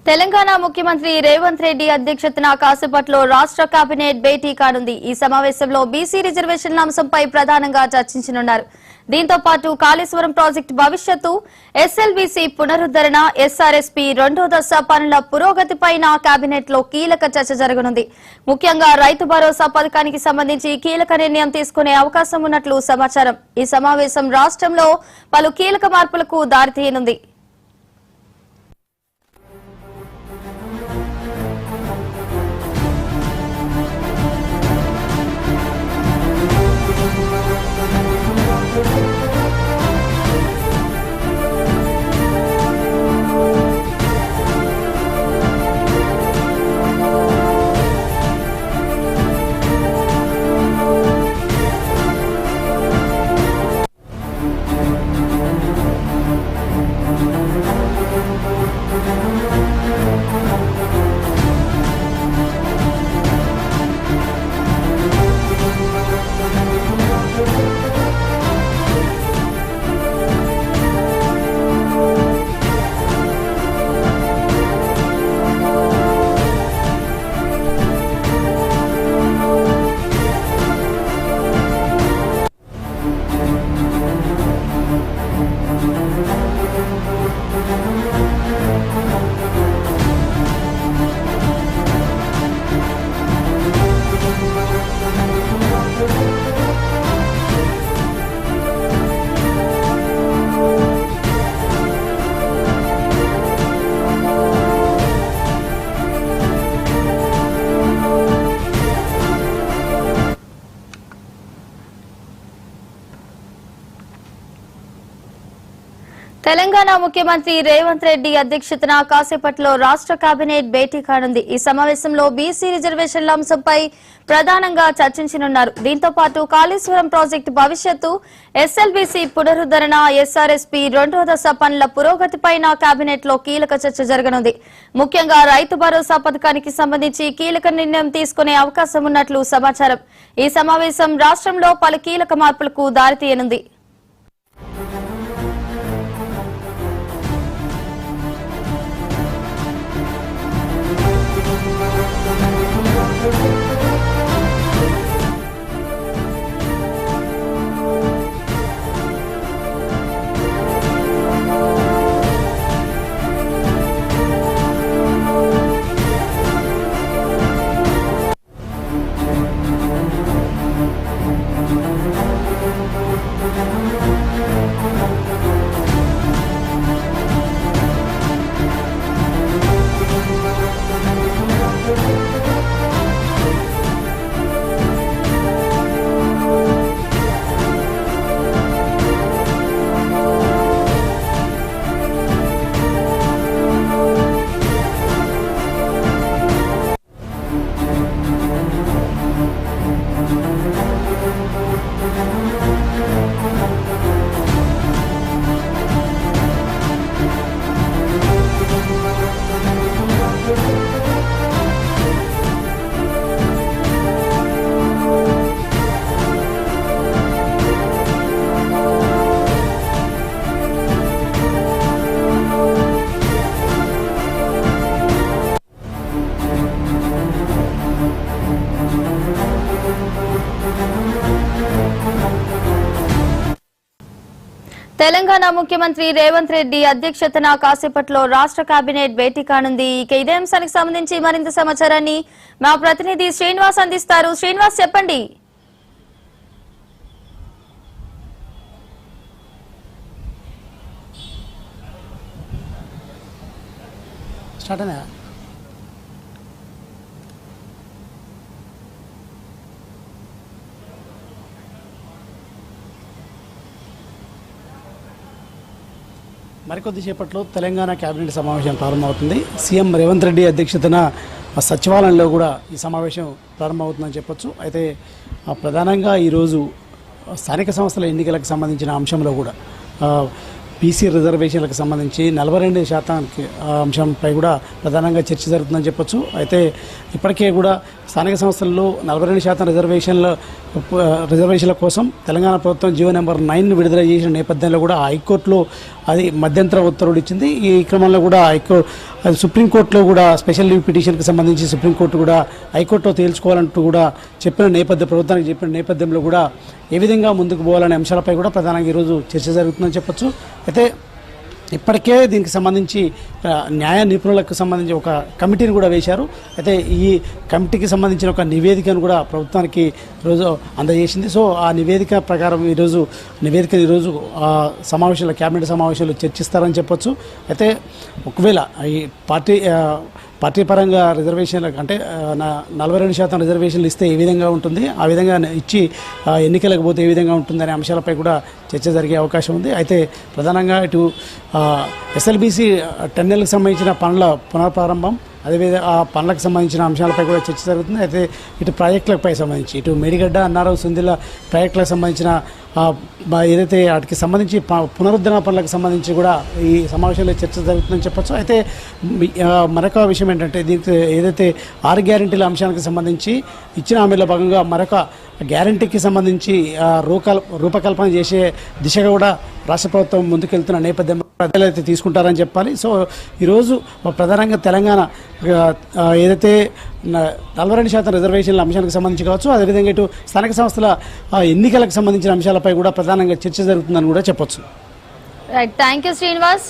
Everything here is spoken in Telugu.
తెలంగాణ ముఖ్యమంత్రి రేవంత్ రెడ్డి అధ్యక్షతన కాసేపట్లో రాష్ట్ర కేబినెట్ భేటీ కానుంది. ఈ సమావేశంలో బీసీ రిజర్వేషన్ల అంశంపై ప్రధానంగా చర్చించనున్నారు. దీంతో పాటు కాళేశ్వరం ప్రాజెక్టు భవిష్యత్తు, ఎస్ఎల్బీసీ పునరుద్ధరణ, ఎస్ఆర్ఎస్పీ రెండో దశ పనుల పురోగతిపై కేబినెట్ లో కీలక చర్చ జరగనుంది. ముఖ్యంగా రైతు భరోసా పథకానికి సంబంధించి కీలక నిర్ణయం తీసుకునే అవకాశం ఉన్నట్లు సమాచారం. ఈ సమావేశం రాష్ట్రంలో పలు కీలక మార్పులకు దారితీయనుంది. తెలంగాణ ముఖ్యమంత్రి రేవంత్ రెడ్డి అధ్యక్షతన కాసేపట్లో రాష్ట్ర కేబినెట్ భేటీ కానుంది. ఈ సమావేశంలో బీసీ రిజర్వేషన్ల అంశంపై ప్రధానంగా చర్చించనున్నారు. దీంతో పాటు కాళేశ్వరం ప్రాజెక్టు భవిష్యత్తు, ఎస్ఎల్బీసీ పునరుద్ధరణ, ఎస్ఆర్ఎస్పీ రెండో దశ పనుల పురోగతిపై కేబినెట్ లో కీలక చర్చ జరగనుంది. ముఖ్యంగా రైతు భరోసా పథకానికి సంబంధించి కీలక నిర్ణయం తీసుకునే అవకాశం ఉన్నట్లు సమాచారం. ఈ సమావేశం రాష్ట్రంలో పలు కీలక మార్పులకు దారితీయనుంది. తెలంగాణ ముఖ్యమంత్రి రేవంత్ రెడ్డి అధ్యక్షతన కాసేపట్లో రాష్ట్ర కేబినెట్ భేటీ కానుంది. ఇదే అంశానికి సంబంధించి మరింత సమాచారాన్ని మా ప్రతినిధి శ్రీనివాస్ అందిస్తారు. శ్రీనివాస్, చెప్పండి. మరికొద్దిసేపట్లో తెలంగాణ కేబినెట్ సమావేశం ప్రారంభమవుతుంది. సీఎం రేవంత్ రెడ్డి అధ్యక్షతన సచివాలయంలో కూడా ఈ సమావేశం ప్రారంభమవుతుందని చెప్పొచ్చు. అయితే ప్రధానంగా ఈరోజు స్థానిక సంస్థల ఎన్నికలకు సంబంధించిన అంశంలో కూడా బీసీ రిజర్వేషన్లకు సంబంధించి 42% అంశంపై కూడా ప్రధానంగా చర్చ జరుగుతుందని చెప్పొచ్చు. అయితే ఇప్పటికే కూడా స్థానిక సంస్థల్లో 42% రిజర్వేషన్ల కోసం తెలంగాణ ప్రభుత్వం జీవో నెంబర్ 9 విడుదల చేసిన నేపథ్యంలో కూడా హైకోర్టులో అది మధ్యంతర ఉత్తర్వులు ఇచ్చింది. ఈ క్రమంలో కూడా అది సుప్రీంకోర్టులో కూడా స్పెషల్ లీవ్ పిటిషన్కి సంబంధించి సుప్రీంకోర్టు కూడా హైకోర్టులో తేల్చుకోవాలంటూ కూడా ప్రభుత్వానికి చెప్పిన నేపథ్యంలో కూడా ఏ విధంగా ముందుకు పోవాలనే అంశాలపై కూడా ప్రధానంగా ఈరోజు చర్చ జరుగుతుందని చెప్పొచ్చు. అయితే ఇప్పటికే దీనికి సంబంధించి న్యాయ నిపుణులకు సంబంధించి ఒక కమిటీని కూడా వేశారు. అయితే ఈ కమిటీకి సంబంధించిన ఒక నివేదికను కూడా ప్రభుత్వానికి ఈరోజు అందజేసింది. సో ఆ నివేదిక ప్రకారం ఈరోజు సమావేశాలు క్యాబినెట్ సమావేశాలు చర్చిస్తారని చెప్పొచ్చు. అయితే ఒకవేళ ఈ పార్టీ పరంగా రిజర్వేషన్లకు అంటే 42% రిజర్వేషన్లు ఇస్తే ఏ విధంగా ఉంటుంది, ఆ విధంగా ఇచ్చి ఎన్నికలకు పోతే ఏ విధంగా ఉంటుంది అనే అంశాలపై కూడా చర్చ జరిగే అవకాశం ఉంది. అయితే ప్రధానంగా ఇటు ఎస్ఎల్బీసీ టెన్నెల్కి సంబంధించిన పనుల పునఃప్రారంభం, అదేవిధంగా ఆ పనులకు సంబంధించిన అంశాలపై కూడా చర్చ జరుగుతుంది. అయితే ఇటు ప్రాజెక్టులపై సంబంధించి ఇటు మేడిగడ్డ అన్నారావు సుందిల్ల ప్రాజెక్టులకు సంబంధించిన ఏదైతే వాటికి సంబంధించి పునరుద్ధరణ పనులకు సంబంధించి కూడా ఈ సమావేశంలో చర్చ జరుగుతుందని చెప్పొచ్చు. అయితే మరొక విషయం ఏంటంటే దీనికి ఏదైతే 6 గ్యారెంటీల అంశానికి సంబంధించి ఇచ్చిన హామీలో భాగంగా మరొక గ్యారెంటీకి సంబంధించి రూపకల్పన చేసే దిశగా కూడా రాష్ట్ర ప్రభుత్వం ముందుకెళ్తున్న నేపథ్యంలో ప్రజలైతే తీసుకుంటారని చెప్పాలి. సో ఈరోజు ప్రధానంగా తెలంగాణ ఏదైతే 42% రిజర్వేషన్ల అంశానికి సంబంధించి కావచ్చు, అదేవిధంగా ఇటు స్థానిక సంస్థల ఎన్నికలకు సంబంధించిన అంశాలపై కూడా ప్రధానంగా చర్చ జరుగుతుందని కూడా చెప్పొచ్చు. Right, thank you Srinivas.